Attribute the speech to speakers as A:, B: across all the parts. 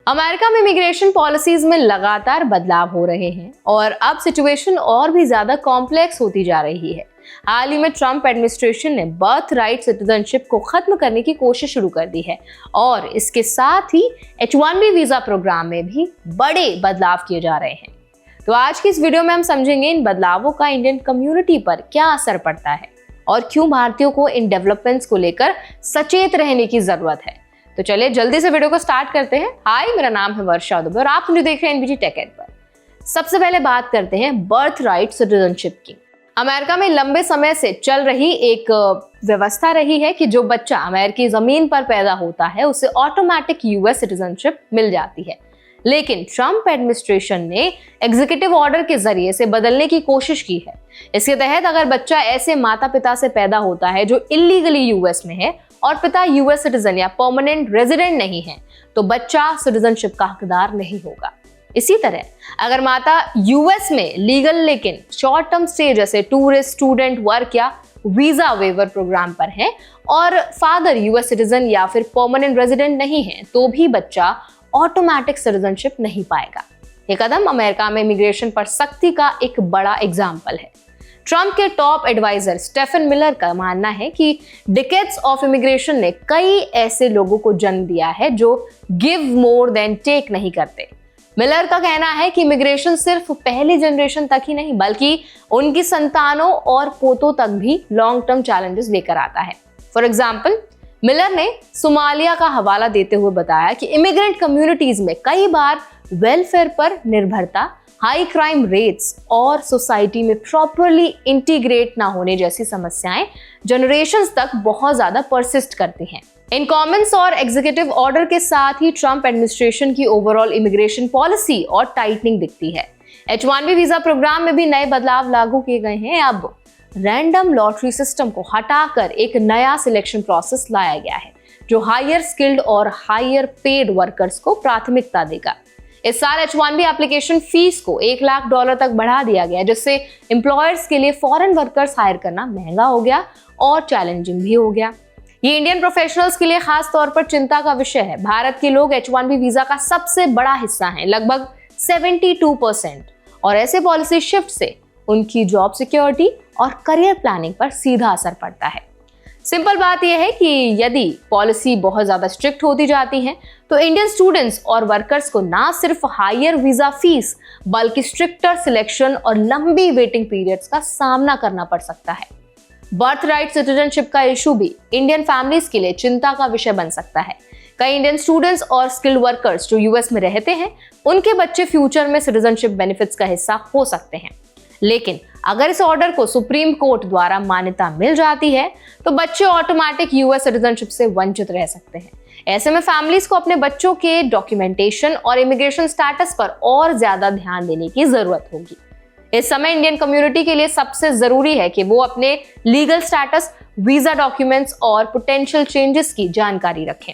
A: America में immigration policies में लगातार बदलाव हो रहे हैं और अब सिचुएशन और भी ज्यादा कॉम्प्लेक्स होती जा रही है। हाल ही में ट्रंप एडमिनिस्ट्रेशन ने बर्थ राइट सिटीजनशिप को खत्म करने की कोशिश शुरू कर दी है और इसके साथ ही H-1B वीजा प्रोग्राम में भी बड़े बदलाव किए जा रहे हैं। तो आज की इस वीडियो में हम समझेंगे इन बदलावों का इंडियन कम्युनिटी पर क्या असर पड़ता है और क्यों भारतीयों को इन डेवलपमेंट्स को लेकर सचेत रहने की जरूरत है। तो चलिए जल्दी से वीडियो को स्टार्ट करते हैं। हाय, मेरा नाम है वर्षा दुबे और आप मुझे देख रहे हैं NBT टेक एड पर। सबसे पहले बात करते हैं बर्थ राइट सिटीजनशिप की। अमेरिका में लंबे समय से चल रही एक व्यवस्था रही है कि जो बच्चा अमेरिकी जमीन पर पैदा होता है उसे ऑटोमेटिक US सिटीजनशिप मिल जाती है। लेकिन ट्रंप एडमिनिस्ट्रेशन ने एग्जीक्यूटिव ऑर्डर के जरिए से बदलने की कोशिश की है। इसके तहत अगर बच्चा ऐसे माता पिता से पैदा होता है जो इलीगली US में है और पिता US सिटीजन या परमानेंट रेजिडेंट नहीं है तो बच्चा सिटीजनशिप का हकदार नहीं होगा। इसी तरह अगर माता US में लीगल लेकिन शॉर्ट टर्म स्टे जैसे टूरिस्ट, स्टूडेंट, वर्क या वीजा वेवर प्रोग्राम पर है और फादर US सिटीजन या फिर परमानेंट रेजिडेंट नहीं है तो भी बच्चा ऑटोमेटिक सिटीजनशिप नहीं पाएगा। ये कदम अमेरिका में इमिग्रेशन पर सख्ती का एक बड़ा एग्जाम्पल है। ट्रंप के टॉप एडवाइजर स्टेफन मिलर का मानना है कि डिकेड्स ऑफ इमिग्रेशन ने कई ऐसे लोगों को जन्म दिया है जो गिव मोर देन टेक नहीं करते। मिलर का कहना है कि इमिग्रेशन सिर्फ पहली जनरेशन तक ही नहीं बल्कि उनकी संतानों और पोतों तक भी लॉन्ग टर्म चैलेंजेस लेकर आता है। फॉर एग्जाम्पल, मिलर ने सोमालिया का हवाला देते हुए बताया कि इमिग्रेंट कम्युनिटीज में कई बार वेलफेयर पर निर्भरता, हाई क्राइम रेट्स और सोसाइटी में प्रॉपरली इंटीग्रेट ना होने जैसी समस्याएं जनरेशंस तक बहुत ज्यादा परसिस्ट करती हैं। इन कमेंट्स और एग्जीक्यूटिव ऑर्डर के साथ ही ट्रंप एडमिनिस्ट्रेशन की ओवरऑल इमिग्रेशन पॉलिसी और टाइटनिंग दिखती है। H-1B वीजा प्रोग्राम में भी नए बदलाव लागू किए गए हैं। अब रैंडम लॉटरी सिस्टम को हटाकर एक नया सिलेक्शन प्रोसेस लाया गया है जो हायर स्किल्ड और हायर पेड वर्कर्स को प्राथमिकता देगा। इस साल H-1B एप्लीकेशन फीस को $1 लाख तक बढ़ा दिया गया जिससे एम्प्लॉयर्स के लिए फॉरेन वर्कर्स हायर करना महंगा हो गया और चैलेंजिंग भी हो गया। ये इंडियन प्रोफेशनल्स के लिए खास तौर पर चिंता का विषय है। भारत के लोग H-1B वीजा का सबसे बड़ा हिस्सा हैं, लगभग 72%, और ऐसे पॉलिसी शिफ्ट से उनकी जॉब सिक्योरिटी और करियर प्लानिंग पर सीधा असर पड़ता है। सिंपल बात यह है कि यदि पॉलिसी बहुत ज्यादा स्ट्रिक्ट होती जाती है तो इंडियन स्टूडेंट्स और वर्कर्स को ना सिर्फ हायर वीजा फीस बल्कि स्ट्रिक्टर सिलेक्शन और लंबी वेटिंग पीरियड्स का सामना करना पड़ सकता है। बर्थ राइट सिटीजनशिप का इशू भी इंडियन फैमिलीज के लिए चिंता का विषय बन सकता है। कई इंडियन स्टूडेंट्स और स्किल्ड वर्कर्स जो US में रहते हैं उनके बच्चे फ्यूचर में सिटीजनशिप बेनिफिट्स का हिस्सा हो सकते हैं। लेकिन अगर इस ऑर्डर को सुप्रीम कोर्ट द्वारा मान्यता मिल जाती है तो बच्चे ऑटोमेटिक US सिटीजनशिप से वंचित रह सकते हैं। ऐसे में फैमिलीज को अपने बच्चों के डॉक्यूमेंटेशन और इमिग्रेशन स्टेटस पर और ज्यादा ध्यान देने की जरूरत होगी। इस समय इंडियन कम्युनिटी के लिए सबसे जरूरी है कि वो अपने लीगल स्टेटस, वीजा डॉक्यूमेंट्स और पोटेंशियल चेंजेस की जानकारी रखें।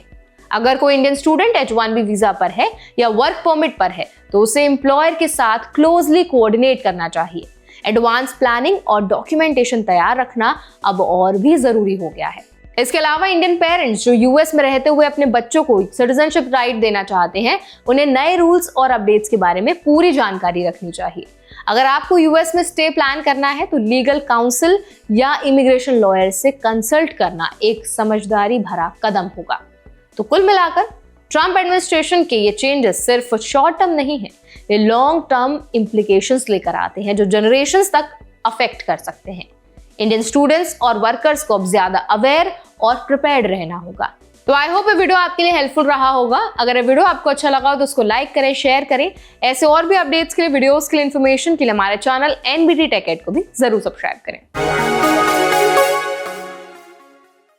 A: अगर कोई इंडियन स्टूडेंट H-1B वीजा पर है या वर्क परमिट पर है तो उसे एम्प्लॉयर के साथ क्लोजली कोऑर्डिनेट करना चाहिए। एडवांस प्लानिंग और डॉक्यूमेंटेशन तैयार रखना अब और भी जरूरी हो गया है। इसके अलावा इंडियन पेरेंट्स जो US में रहते हुए अपने बच्चों को सिटीजनशिप राइट देना चाहते हैं उन्हें नए रूल्स और अपडेट्स के बारे में पूरी जानकारी रखनी चाहिए। अगर आपको US में स्टे प्लान करना है तो लीगल काउंसिल या इमिग्रेशन लॉयर से कंसल्ट करना एक समझदारी भरा कदम होगा। तो कुल मिलाकर ट्रंप एडमिनिस्ट्रेशन के ये चेंजेस सिर्फ शॉर्ट टर्म नहीं है, ये लॉन्ग टर्म इम्प्लीकेशंस लेकर आते हैं जो जनरेशंस तक अफेक्ट कर सकते हैं। इंडियन स्टूडेंट्स और वर्कर्स को अब ज्यादा अवेयर और प्रिपेयर्ड रहना होगा। तो आई होप ये वीडियो आपके लिए हेल्पफुल रहा होगा। अगर ये वीडियो आपको अच्छा लगा हो तो उसको लाइक करें, शेयर करें। ऐसे और भी अपडेट्स के लिए, वीडियोस के लिए, इन्फॉर्मेशन के लिए हमारे चैनल NBT टेक एड को भी जरूर सब्सक्राइब करें।